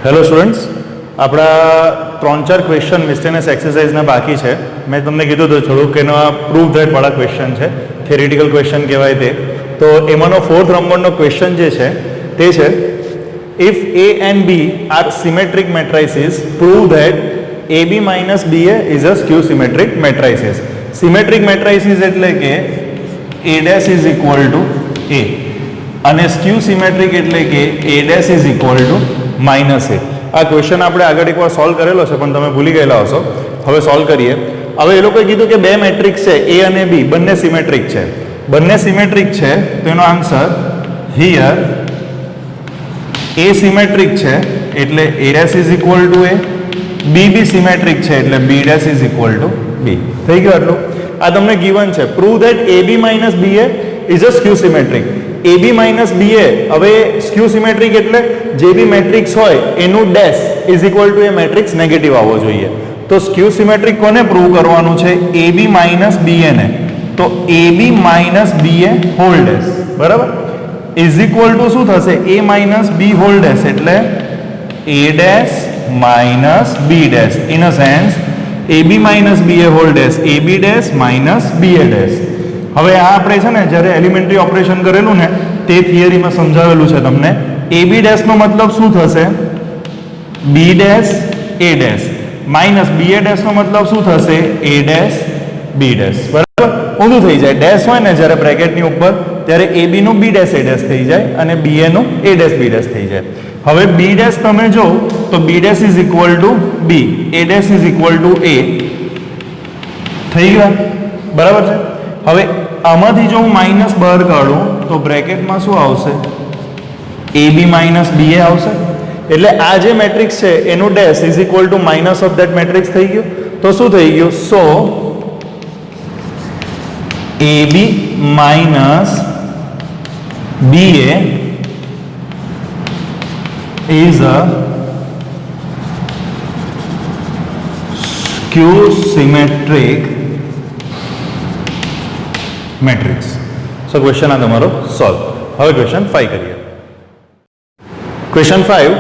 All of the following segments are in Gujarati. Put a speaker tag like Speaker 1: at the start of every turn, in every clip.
Speaker 1: હેલો સ્ટુડન્ટ્સ, આપણા 3-4 ક્વેશ્ચન મિસ્ટેનિયસ એક્સરસાઇઝના બાકી છે. મેં તમને કીધું હતું થોડુંક એનો પ્રૂવ ધેટ વાળા ક્વેશ્ચન છે, થિયરિટિકલ ક્વેશ્ચન કહેવાય તે. તો એમાંનો 4th નંબરનો ક્વેશ્ચન જે છે તે છે if A and B are symmetric matrices, prove that AB minus BA is a skew symmetric matrices. Symmetric matrices એટલે કે A dash is equal to A અને skew symmetric એટલે કે A dash is equal to minus A. આ ક્વેશ્ચન આપણે આગળ એકવાર સોલ્વ કરેલો છે પણ તમે ભૂલી ગયેલા હશો. હવે સોલ્વ કરીએ. હવે એ લોકોએ કીધું કે બે મેટ્રિક્સ છે A અને B, બંને સિમેટ્રિક છે. બંને સિમેટ્રિક છે તો એનો આન્સર હિયર A સિમેટ્રિક છે એટલે A dash is equal to A, B B symmetric છે એટલે B dash is equal to B. થઈ ગયું આટલું. આ તમને ગિવન છે. Prove that AB minus BA is a skew symmetric. AB minus BA, હવે સ્ક્યુ સિમેટ્રિક એટલે જે બી મેટ્રિક્સ હોય એનું ડેશ ઇઝ ઇક્વલ ટુ એ મેટ્રિક્સ નેગેટિવ આવવો જોઈએ. તો સ્ક્યુ સિમેટ્રિક કોને પ્રૂવ કરવાનું છે? AB માઇનસ BA ને. તો AB minus BA whole dash, બરાબર, ઇઝ ઇક્વલ ટુ શું થશે? A minus B whole dash એટલે A dash minus B dash. In a sense AB minus BA whole dash AB dash minus BA dash. હવે આ આપણે છે ને જ્યારે એલિમેન્ટરી ઓપરેશન કરેલું ને તે થિયરીમાં સમજાવેલું છે તમને. AB ડેશ નો મતલબ શું થશે? B dash A dash minus BA dash નો મતલબ શું થશે? A dash B dash. બરાબર, ઊંધું થઈ જાય. ડેશ હોય ને જ્યારે બ્રેકેટની ઉપર ત્યારે AB નું B ડેશ A ડેશ થઈ જાય અને BA નું A ડેશ B ડેશ થઈ જાય. હવે B ડેશ તમે જો તો B dash is equal to B, A dash is equal to A. થઈ ગયું, બરાબર છે. હવે આમાંથી જો હું માઇનસ બહાર કાઢું તો બ્રેકેટમાં શું આવશે? AB માઇનસ BA આવશે. એટલે આ જે મેટ્રિક્સ છે એનું dash is equal to minus of that matrix થઈ ગયું. તો શું થઈ ગયું? સો AB minus BA is a skew symmetric matrix. So question આ તમારો સોલ્વ. હવે ક્વેશ્ચન 5 કરીએ. Question 5,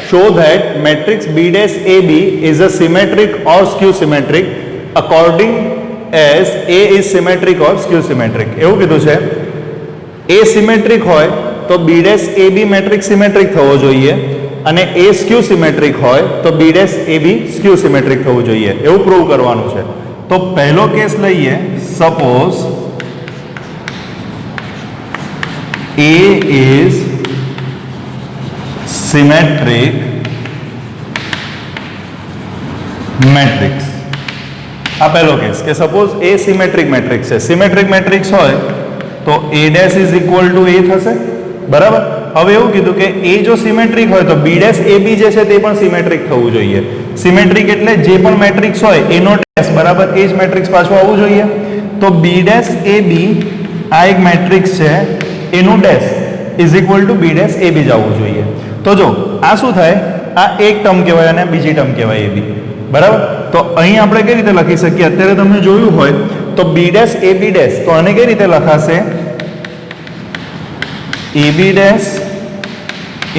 Speaker 1: show that matrix B dash AB is a symmetric or skew symmetric according as A is symmetric or skew symmetric. એવું કીધું છે A સિમેટ્રિક હોય તો B dash AB matrix symmetric થવો જોઈએ અને A સ્ક્યુ સિમેટ્રિક હોય તો B dash AB skew symmetric થવું જોઈએ. એવું પ્રૂવ કરવાનું છે. તો પહેલો કેસ લઈએ. Suppose A is symmetric matrix. આ પહેલો કેસ કે સપોઝ A સિમેટ્રિક મેટ્રિક્સ છે. સિમેટ્રિક મેટ્રિક્સ હોય તો A dash is equal to A થશે, બરાબર. હવે એવું કીધું કે A જો સિમેટ્રિક હોય તો B ડેશ AB જે છે તે પણ સિમેટ્રિક થવું જોઈએ. સિમેટ્રિક એટલે જે પણ મેટ્રિક્સ હોય એનો ડેશ બરાબર એ જ મેટ્રિક્સ પાછું આવવું જોઈએ. તો B ડેશ AB આ એક મેટ્રિક્સ છે, એનું dash is equal to B dash AB જ આવવું જોઈએ. તો જો આ શું થાય? આ એક ટર્મ કહેવાય અને બીજી ટર્મ કહેવાય AB, બરાબર. તો અહીં આપણે કઈ રીતે લખી શકીએ? અત્યારે તમે જોયું હોય તો B ડેશ AB ડેશ, તો આને કઈ રીતે લખાશે? AB dash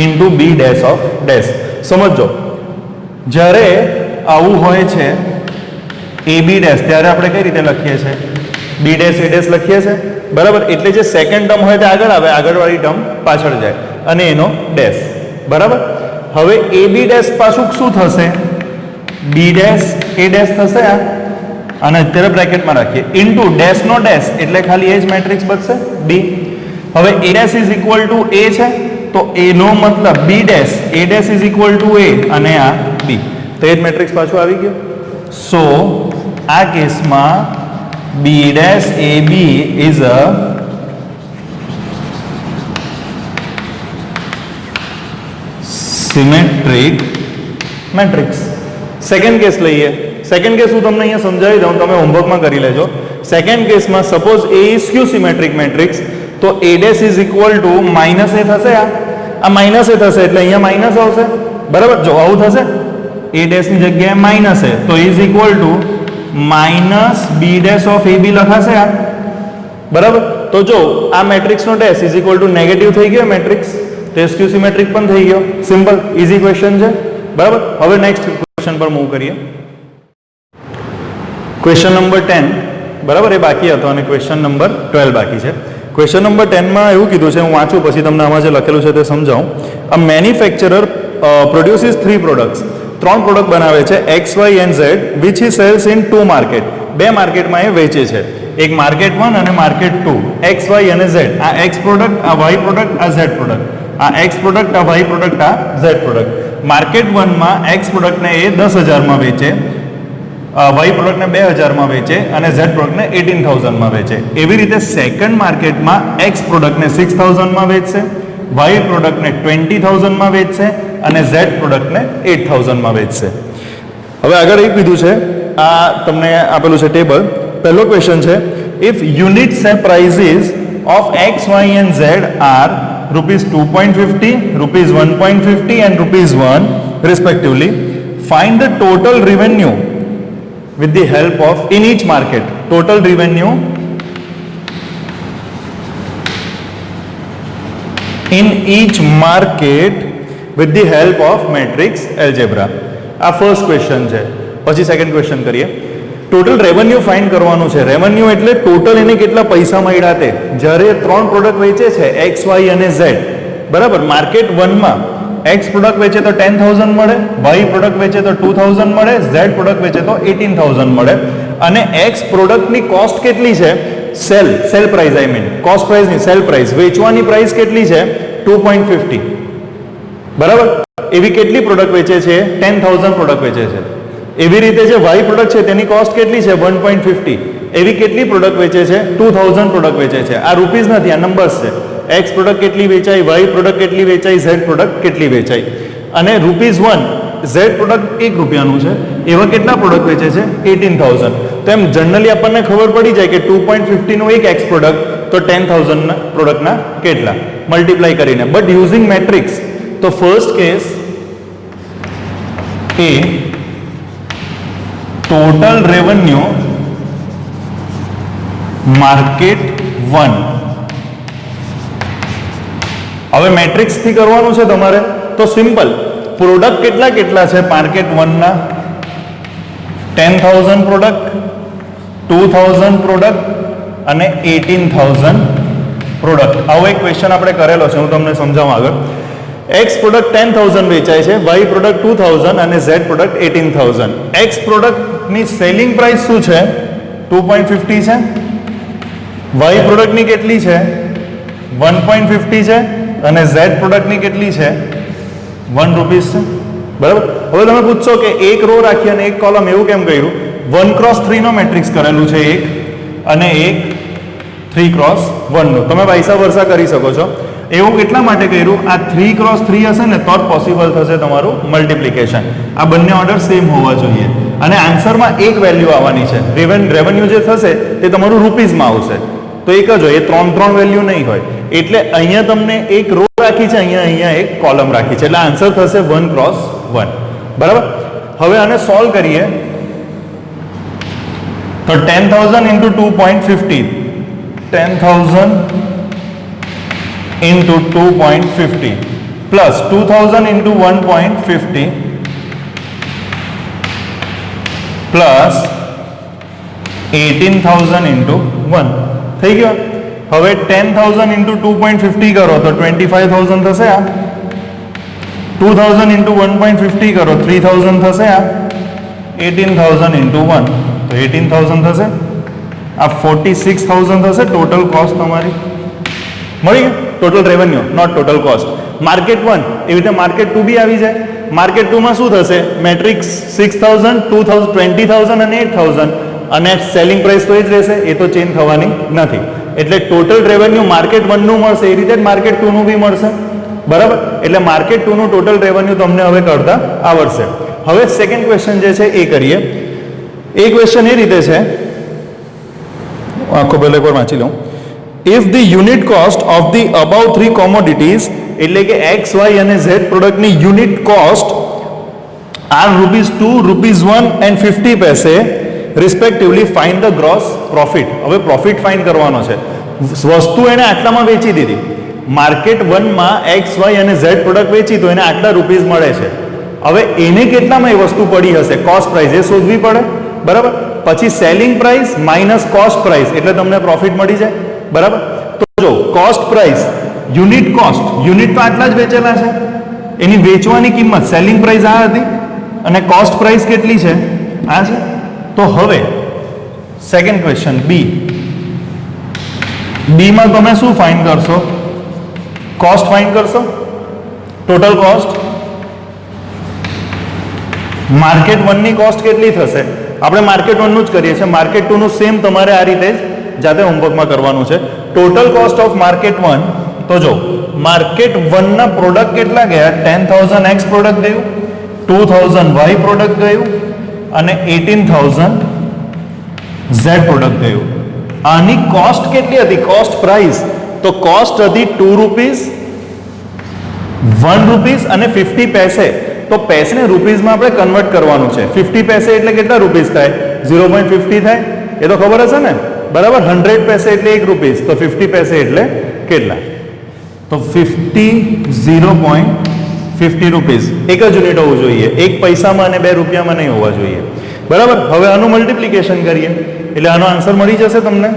Speaker 1: into B dash of dash. સમજો, જ્યારે આવું હોય છે AB ડેશ ત્યારે આપણે કઈ રીતે લખીએ છીએ? B ડેશ A ડેશ લખીએ છીએ, બરાબર. એટલે જે સેકન્ડ ટર્મ હોય તે આગળ આવે, આગળવાળી ટર્મ પાછળ જાય અને એનો ડેશ, બરાબર. હવે AB ડેશ પાછું શું થશે? B ડેશ A ડેશ થશે આ, અને અત્યારે બ્રેકેટમાં રાખીએ ઇન્ટુ ડેશ નો ડેશ એટલે ખાલી એ જ મેટ્રિક્સ બચશે B. હવે A dash is equal to A છે તો A નો મતલબ B dash A dash is equal to A અને આ B, તો એ જ મેટ્રિક્સ પાછું આવી ગયો. સો આ કેસમાં B dash AB is a symmetric matrix. Second case લઈએ. સેકન્ડ કેસ હું તમને અહીંયા સમજાવી દઉં, તમે હોમવર્કમાં કરી લેજો. સેકન્ડ કેસમાં suppose A is skew symmetric matrix તો A dash is equal to minus A થશે. આ માઇનસ A થશે એટલે અહીંયા માઇનસ આવશે, બરાબર. જો આવું થશે A ડેશ ની જગ્યાએ માઇનસ A તો is equal to minus B dash of AB લખાશે આ, બરાબર. તો જો આ મેટ્રિક્સનો dash is equal to negative થઈ ગયો મેટ્રિક્સ, તો સ્ક્યુ સિમેટ્રિક પણ થઈ ગયો. સિમ્પલ, ઇઝી ક્વેશ્ચન છે. બરાબર. હવે નેક્સ્ટ ક્વેશ્ચન પર મૂવ કરીએ. ક્વેશ્ચન નંબર 10 બરાબર એ બાકી હતો અને ક્વેશ્ચન નંબર 12 બાકી છે. ક્વેશ્ચન નંબર 10 માં એવું કીધું છે, હું વાંચું પછી તમને આમાં જે લખેલું છે તે સમજાવું. A manufacturer produces 3 products, 3 product બનાવે છે X Y and Z which he sells in 2 market, 2 માર્કેટમાં એ વેચે છે. એક માર્કેટ 1 અને માર્કેટ 2, એક્સ વાય અને ઝેડ. આ એક્સ પ્રોડક્ટ, આ વાય પ્રોડક્ટ, આ ઝેડ પ્રોડક્ટ. આ એક્સ પ્રોડક્ટ, આ વાય પ્રોડક્ટ, આ ઝેડ પ્રોડક્ટ. માર્કેટ 1 માં એક્સ પ્રોડક્ટને એ 10,000માં વેચે, વાય પ્રોડક્ટને 2,000માં વેચે અને ઝેડ પ્રોડક્ટને 18,000માં વેચે. એવી રીતે સેકન્ડ માર્કેટમાં એક્સ પ્રોડક્ટને 6,000માં વેચશે, વાય પ્રોડક્ટને 20,000માં વેચશે અને ઝેડ પ્રોડક્ટને 8,000માં વેચશે. હવે આગળ એક કીધું છે, આ તમને આપેલું છે ટેબલ. પહેલો ક્વેશ્ચન છે, if unit sale prices of X Y and Z are ₹2.50, ₹1.50 and ₹1 respectively, find the total revenue with the help of in each market. Total revenue in each market with the help of matrix algebra. આ ફર્સ્ટ ક્વેશ્ચન છે. પછી સેકન્ડ ક્વેશ્ચન કરીએ. ટોટલ રેવન્યુ ફાઇન્ડ કરવાનું છે. રેવન્યુ એટલે ટોટલ એને કેટલા પૈસા મળ્યા તે. જ્યારે 3 પ્રોડક્ટ વેચે છે એક્સ વાય અને ઝેડ, બરાબર. માર્કેટ 1 માં એક્સ પ્રોડક્ટ વેચે તો 10,000 મળે, વાય પ્રોડક્ટ વેચે તો 2,000 મળે, ઝેડ પ્રોડક્ટ વેચે તો 18,000 મળે. અને એક્સ પ્રોડક્ટની કોસ્ટ કેટલી છે? Sale price, I mean cost price ની સેલ પ્રાઇસ, વેચવાની પ્રાઇસ કેટલી છે? 2.50, બરાબર. એવી કેટલી પ્રોડક્ટ વેચે છે? 10,000 પ્રોડક્ટ વેચે છે. એવી રીતે જે વાય પ્રોડક્ટ છે તેની કોસ્ટ કેટલી છે? 1.50. એવી કેટલી પ્રોડક્ટ વેચે છે? 2,000 પ્રોડક્ટ વેચે છે. આ રૂપીઝ નથી, આ નંબર્સ છે. એક્સ પ્રોડક્ટ કેટલી વેચાઈ, વાય પ્રોડક્ટ કેટલી વેચાઈ, ઝેડ પ્રોડક્ટ કેટલી વેચાઈ. અને ₹1 ઝેડ પ્રોડક્ટ ₹1 છે, એવા કેટલા પ્રોડક્ટ વેચે છે? 18,000. તો એમ જનરલી આપણને ખબર પડી જાય કે 2.50 નું એક એક્સ પ્રોડક્ટ તો 10,000 ના પ્રોડક્ટના કેટલા, મલ્ટીપ્લાય કરીને. બટ યુઝિંગ મેટ્રિક્સ, તો ફર્સ્ટ કેસ એ ટોટલ રેવન્યુ માર્કેટ 1. હવે મેટ્રિક્સ થી કરવાનું છે તમારે, તો સિમ્પલ. પ્રોડક્ટ કેટલા કેટલા છે માર્કેટ 1 ના? 10,000 પ્રોડક્ટ, 2,000 પ્રોડક્ટ અને 18,000 પ્રોડક્ટ. આવો એક ક્વેશ્ચન આપણે કરેલો છે, હું તમને સમજાવું આગળ. એક્સ પ્રોડક્ટ 10,000 વેચાય છે, વાય પ્રોડક્ટ 2,000 અને ઝેડ પ્રોડક્ટ 18,000. એક્સ પ્રોડક્ટની સેલિંગ પ્રાઇસ શું છે? 2.50 છે. વાય પ્રોડક્ટની કેટલી છે? 1.50 છે. અને ઝેડ પ્રોડક્ટની કેટલી છે? ₹1 છે, બરાબર. હવે તમે પૂછશો કે એક રો રાખી અને એક કોલમ, એવું કેમ કર્યું? 1x3 નો મેટ્રિક્સ કરેલું છે એક, અને એક 3x1 નો. તમે વાઇસા વર્સા કરી શકો છો. એવું કેટલા માટે કર્યું? આ 3x3 હશે ને તો જ પોસિબલ થશે તમારું મલ્ટિપ્લિકેશન. આ બંને ઓર્ડર સેમ હોવા જોઈએ અને આન્સરમાં એક વેલ્યુ આવવાની છે. રેવન્યુ જે થશે તે તમારું રૂપીઝમાં આવશે, તો એક જ હોય, એ 3 વેલ્યુ નહીં હોય. એટલે અહીંયા તમને એક રો રાખી છે, અહીંયા એક કોલમ રાખી છે, એટલે આન્સર થશે 1x1, બરાબર. હવે આને સોલ્વ કરીએ તો 10,000 into 2.50, 10,000 into 2.50 plus 2,000 into 1.50 plus 18,000 into 1 થઈ ગયો. હવે 10,000 into 2.50 કરો તો 25,000 થશે. આ 2,000 into 1.50 કરો 3,000 થશે. આ 18,000 into 1 તો 18,000 થશે. આ 46,000 થશે ટોટલ કોસ્ટ તમારી. મળી ગયું total revenue, not total cost. Market 1 એવી રીતે માર્કેટ 2 બી આવી જાય. માર્કેટ 2 માં શું થશે? મેટ્રિક્સ 6,000, 2,000, 20,000 અને 8,000 અને સેલિંગ પ્રાઇસ તો એ જ રહેશે, એ તો ચેન્જ થવાની નથી. એટલે ટોટલ રેવન્યુ માર્કેટ 1 નું મળશે, એ રીતે જ માર્કેટ 2 નું બી મળશે, બરાબર. એટલે માર્કેટ 2 નું ટોટલ રેવન્યુ તમને હવે કરતા આવડશે. હવે સેકન્ડ ક્વેશ્ચન જે છે એ કરીએ. એ ક્વેશ્ચન એ રીતે છે, આખો પહેલા એકવાર વાંચી લઉં. If the unit cost of the above 3 commodities, એટલે કે એક્સ વાય અને ઝેડ પ્રોડક્ટની યુનિટ કોસ્ટ આર ₹2, ₹1 and 50 પૈસે respectively find the gross profit. હવે પ્રોફિટ ફાઇન્ડ કરવાનો છે. વસ્તુ એને આટલામાં વેચી દીધી. માર્કેટ 1 માં એક્સ વાય અને ઝેડ પ્રોડક્ટ વેચી તો એને આટલા રૂપીઝ મળે છે. હવે એને કેટલામાં એ વસ્તુ પડી હશે, કોસ્ટ પ્રાઇસ એ શોધવી પડે, બરાબર. પછી selling price minus cost price એટલે તમને પ્રોફિટ મળી જાય, બરાબર. તો જો cost price unit cost, unit તો આટલા જ વેચેલા છે, એની વેચવાની કિંમત સેલિંગ પ્રાઇસ આ હતી અને કોસ્ટ પ્રાઇસ કેટલી છે, આ છે. તો હવે સેકન્ડ ક્વેશ્ચન બી, બીમાં તમે શું ફાઇન્ડ કરશો, કોસ્ટ ફાઇન્ડ કરશો, ટોટલ કોસ્ટ. માર્કેટ 1 ની કોસ્ટ કેટલી થશે, આપણે માર્કેટ 1 નું જ કરીએ છીએ, માર્કેટ 2 નું સેમ તમારે આ રીતે જ જાતે હોમવર્કમાં કરવાનું છે. ટોટલ કોસ્ટ ઓફ માર્કેટ 1, તો જો માર્કેટ 1 ના પ્રોડક્ટ કેટલા ગયા, 10,000 એક્સ પ્રોડક્ટ ગયું, 2,000 વાય પ્રોડક્ટ ગયું અને 18,000 ઝેડ પ્રોડક્ટ ગયું. આની કોસ્ટ કેટલી હતી, કોસ્ટ પ્રાઇસ, તો કોસ્ટ હતી 2 રૂપીસ, 1 રૂપીસ અને 50 પૈસે. તો પૈસે રૂપીસમાં આપણે કન્વર્ટ કરવાનું છે. 50 પૈસે એટલે કેટલા રૂપીસ થાય, 0.50 થાય, એ તો ખબર હશે ને, બરાબર. 100 પૈસે એટલે 1 રૂપીસ, તો 50 પૈસે એટલે કેટલા, તો 50 0.50 રૂપીસ. એક જ યુનિટ હોવું જોઈએ, એક પૈસામાં અને 2 રૂપિયામાં નહીં હોવા જોઈએ, બરાબર. હવે આનું મલ્ટિપ્લિકેશન કરીએ એટલે આનો આન્સર મળી જશે તમને.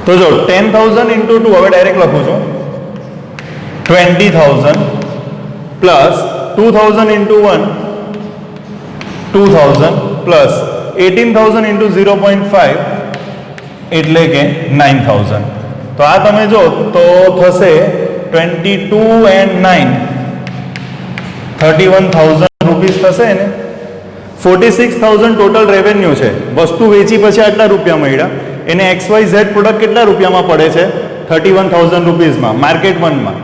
Speaker 1: તો જો 10,000 into 2, હવે ડાયરેક્ટ લખું છું, 20,000 પ્લસ 2,000 into 1, 2,000 પ્લસ 18,000 into 0.5 એટલે કે 9,000. તો આ તમે જો તો થશે 22 and 9 31,000 રૂપીસ થશે ને. 46,000 ટોટલ રેવન્યુ છે, વસ્તુ વેચી પછી આટલા રૂપિયા મળ્યા, એને XYZ પ્રોડક્ટ કેટલા રૂપિયામાં પડે છે, 31,000 રૂપીસમાં માર્કેટ 1 માં.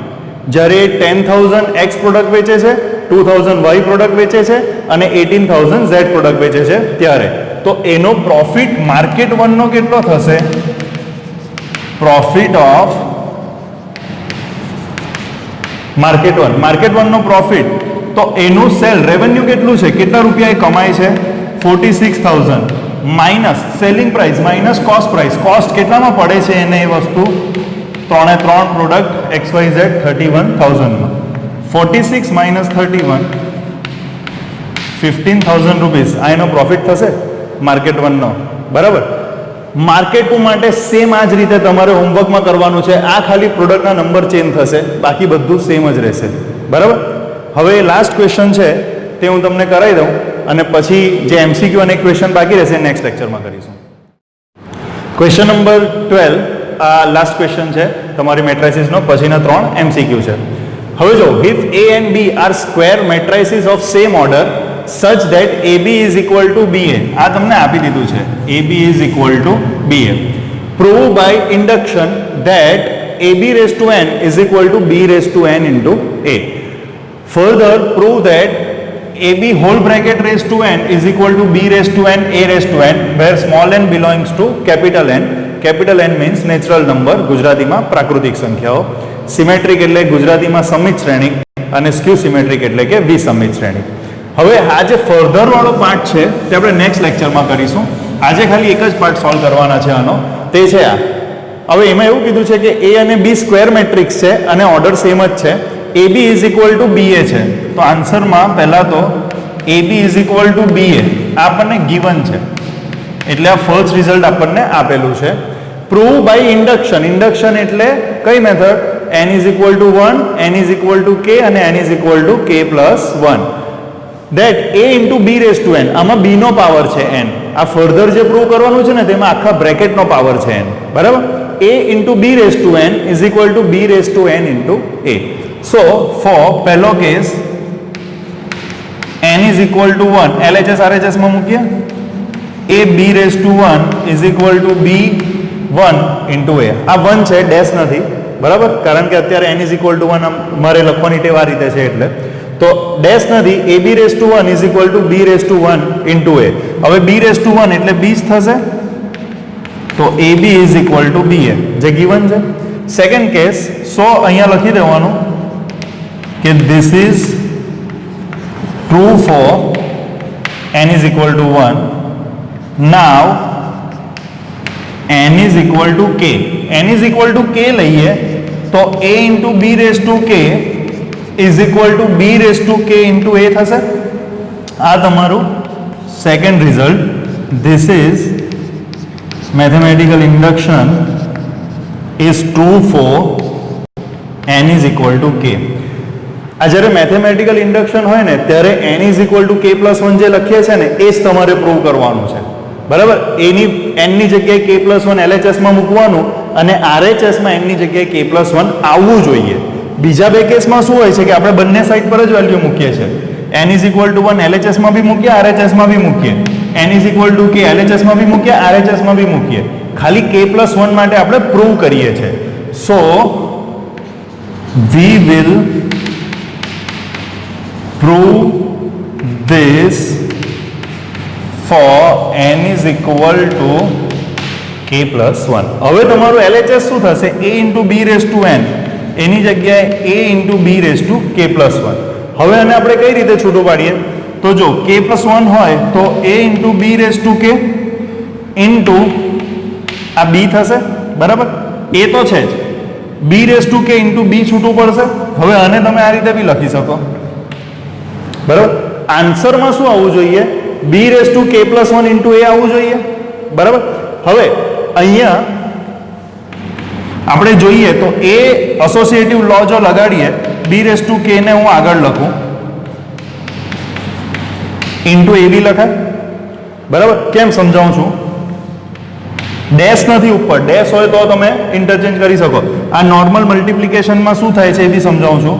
Speaker 1: જ્યારે 10,000 X પ્રોડક્ટ વેચે છે, 2,000 Y પ્રોડક્ટ વેચે છે અને 18,000 Z પ્રોડક્ટ વેચે છે ત્યારે, તો એનો પ્રોફિટ માર્કેટ 1 નો કેટલો થશે, પ્રોફિટ ઓફ માર્કેટ 1, માર્કેટ 1 નો પ્રોફિટ, તો એનું સેલ રેવન્યુ કેટલું છે, કેટલા રૂપિયા એ કમાય છે, 46,000 minus selling price minus cost price, cost કેટલામાં પડે છે એને એ વસ્તુ, 3 પ્રોડક્ટ XYZ 31,000માં, 46 માઇનસ 31 15,000 રૂપીસ, આ એનો પ્રોફિટ થશે માર્કેટ 1 નો, બરાબર. માર્કેટ 2 માટે સેમ આ જ રીતે તમારે હોમવર્કમાં કરવાનું છે, આ ખાલી પ્રોડક્ટના નંબર ચેન્જ થશે, બાકી બધું સેમ જ રહેશે, બરાબર. હવે લાસ્ટ ક્વેશ્ચન છે તે હું તમને કરાવી દઉં અને પછી જે MCQ અને ક્વેશ્ચન બાકી રહેશે નેક્સ્ટ લેક્ચરમાં કરીશું. ક્વેશ્ચન નંબર 12, આ લાસ્ટ ક્વેશ્ચન છે તમારી મેટ્રાઇસિસનો, પછીના 3 MCQ છે. હવે જો if A and B are square matrices of same order such that AB is equal to BA, આ તમને આપી દીધું છે, AB is equal to BA. Prove by induction that AB raised to n is equal to B raised to n into A. Further prove that AB whole bracket raised to n is equal to B raised to n A raised to n where small n belongs to capital N. Capital N means natural number, ગુજરાતીમાં પ્રાકૃતિક સંખ્યાઓ. સિમેટ્રિક એટલે ગુજરાતીમાં સમિત શ્રેણી અને સ્ક્યુ સિમેટ્રિક એટલે કે વિસમિત શ્રેણી. હવે આ જે ફર્ધર વાળો પાર્ટ છે તે આપણે નેક્સ્ટ લેક્ચરમાં કરીશું. આજે ખાલી એક જ પાર્ટ સોલ્વ કરવાના છે આનો, તે છે આ. હવે એમાં એવું કીધું છે કે A અને B સ્ક્વેર મેટ્રિક્સ છે અને ઓર્ડર સેમ જ છે. AB is equal to BA છે, તો આન્સરમાં પહેલા તો AB is equal to BA આપણને ગિવન છે, એટલે આ ફર્સ્ટ રિઝલ્ટ આપણને આપેલું છે. પ્રૂવ બાય ઇન્ડક્શન, ઇન્ડક્શન એટલે કઈ method, n is equal to 1, n is equal to k અને n is equal to k plus 1 that A into B raised to n, આમાં B નો પાવર છે n, આ ફર્ધર જે પ્રૂવ કરવાનું છે ને તેમાં આખા બ્રેકેટનો પાવર છે n, બરાબર. A into B raised to n is equal to B raised to n into A. So for પહેલો case n is equal to 1, LHS RHS માં મૂકીએ, A B raised to 1 is equal to B 1 into A. આ 1 છે, ડેશ નથી, બરાબર, કારણ કે અત્યારે n is equal to 1 મારે લખવાની ટેવ આ રીતે છે એટલે, તો ડેશ નથી, AB raised to 1 is equal to B raised to 1 into A. હવે B raised to 1 એટલે 20 થશે, તો AB is equal to BA જે given છે. સેકન્ડ કેસ, સો અહીંયા લખી દેવાનું કે this is true for n is equal to 1. Now n is equal to k. n is equal to k લઈએ તો a into b raise to k is equal to b raise to k into a થશે. આ તમારું second result. This is mathematical induction is true for n is equal to k. આ જ્યારે મેથેમેટિકલ ઇન્ડક્શન હોય ને ત્યારે n is equal to k plus 1 જે લખીએ છીએ ને એ જ તમારે પ્રૂવ કરવાનું છે. બરાબર. n ની જગ્યાએ k પ્લસ 1 LHS માં મૂકવાનું અને RHS માં n ની જગ્યાએ k પ્લસ 1 આવવું જોઈએ. બીજા બે કેસમાં શું હોય છે કે આપણે બંને સાઈડ પર જ વેલ્યુ મૂકીએ છીએ. n is equal to 1 LHS માં બી મૂકીએ, RHS માં બી મૂકીએ. n is equal to k LHS માં બી મૂકીએ, RHS માં બી મૂકીએ. ખાલી k પ્લસ 1 માટે આપણે પ્રૂવ કરીએ છીએ. સો we will prove this for n is equal to k plus 1. હવે તમારું LHS શું થશે? a into b raised to n એની જગ્યાએ a into b raised to k plus 1. હવે આને આપણે કઈ રીતે છૂટું પાડીએ? તો જો k plus 1 હોય તો a into b raised to k into આ b થશે. બરાબર. a તો છે જ, b raised to k into b છૂટું પડશે. હવે આને તમે આ રીતે બી લખી શકો. બરાબર. આન્સરમાં શું આવવું જોઈએ? b raised to k plus 1 into a આવવું જોઈએ. બરાબર. હવે અહીંયા આપણે જોઈએ તો a એસોસિએટિવ લો જો લગાડીએ, b raised to k ને હું આગળ લખું into a બી લખાય. બરાબર. કેમ સમજાવું છું? ડેશ નથી ઉપર, ડેશ હોય તો તમે ઇન્ટરચેન્જ કરી શકો. આ નોર્મલ મલ્ટિપ્લિકેશનમાં શું થાય છે એ બી સમજાવું છું.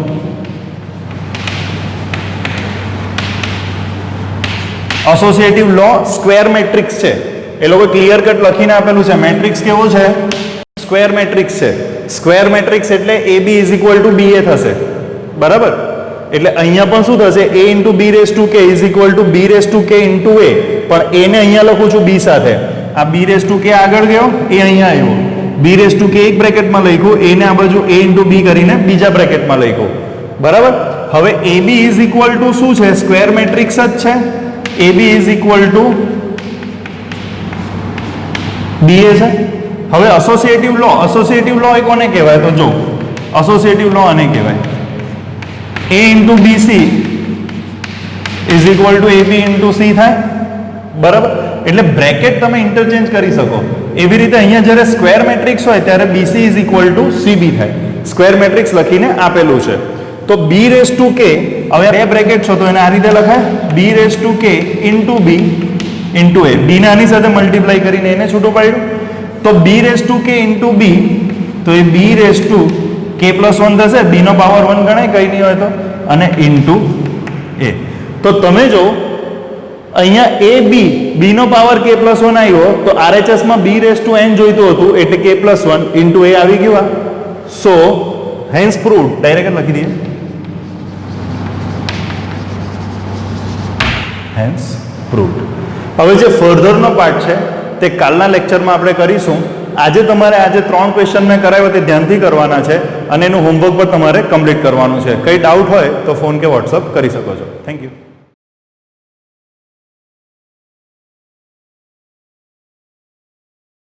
Speaker 1: એસોસિએટિવ લો સ્ક્વેર મેટ્રિક્સ છે, એ લોકો ક્લિયર કટ લખીને આપેલું છે. મેટ્રિક્સ કેવો છે? સ્ક્વેર મેટ્રિક્સ છે. સ્ક્વેર મેટ્રિક્સ એટલે ab is equal to ba થશે. બરાબર. એટલે અહીંયા પણ શું થશે? a into b raise to k is equal to b raise to k into a. પણ a ને અહીંયા લખું છું b સાથે. આ b રેઝ ટુ k આગળ ગયો, એ અહીંયા આવ્યો. b રેઝ ટુ k એક બ્રેકેટમાં લખ્યું, a ને આ બાજુ a ઇન્ટુ b કરીને બીજા બ્રેકેટમાં લખ્યું. બરાબર. હવે ab ઇઝ ઇક્વલ ટુ શું છે? સ્ક્વેર મેટ્રિક્સ જ છે. ab is equal to ba છે. હવે એસોસિએટિવ લો એ કોને કહેવાય? તો જો એસોસિએટિવ લો આને કહેવાય. a into bc is equal to ab into c થાય. બરાબર. એટલે બ્રેકેટ તમે ઇન્ટરચેન્જ કરી શકો. એવી રીતે અહીંયા જ્યારે સ્ક્વેર મેટ્રિક્સ હોય ત્યારે bc is equal to cb થાય. સ્ક્વેર મેટ્રિક્સ લખીને આપેલું છે. તો b રેઝ ટુ k, હવે બે બ્રેકેટ છો તો એને આ રીતે લખાય b raise to k into b into a. b ને આની સાથે મલ્ટીપ્લાય કરીને એને છૂટું પાડ્યું. તો b raise to k into b, તો એ b raise to k plus 1 થશે. b નો પાવર 1 ગણાય કઈ નહીં હોય તો, અને ઇન્ટુ a. તો તમે જો અહીંયા a b નો પાવર k પ્લસ 1 આવ્યો તો RHS માં b રેઝ ટુ n જોઈતું હતું એટલે k પ્લસ 1 ઇન્ટુ a આવી ગયું. સો હેન્સ પ્રૂવડ. ડાયરેક્ટ લખી દઈએ હેન્સ પ્રૂવડ. હવે જે ફર્ધરનો પાર્ટ છે તે કાલના લેક્ચરમાં આપણે કરીશું. આજે તમારે આજે 3 ક્વેશ્ચન મેં કરાવ્યા તે ધ્યાનથી કરવાના છે અને એનું હોમવર્ક પર તમારે કમ્પ્લીટ કરવાનું છે. કંઈ ડાઉટ હોય તો ફોન કે વોટ્સઅપ કરી શકો છો. Thank you.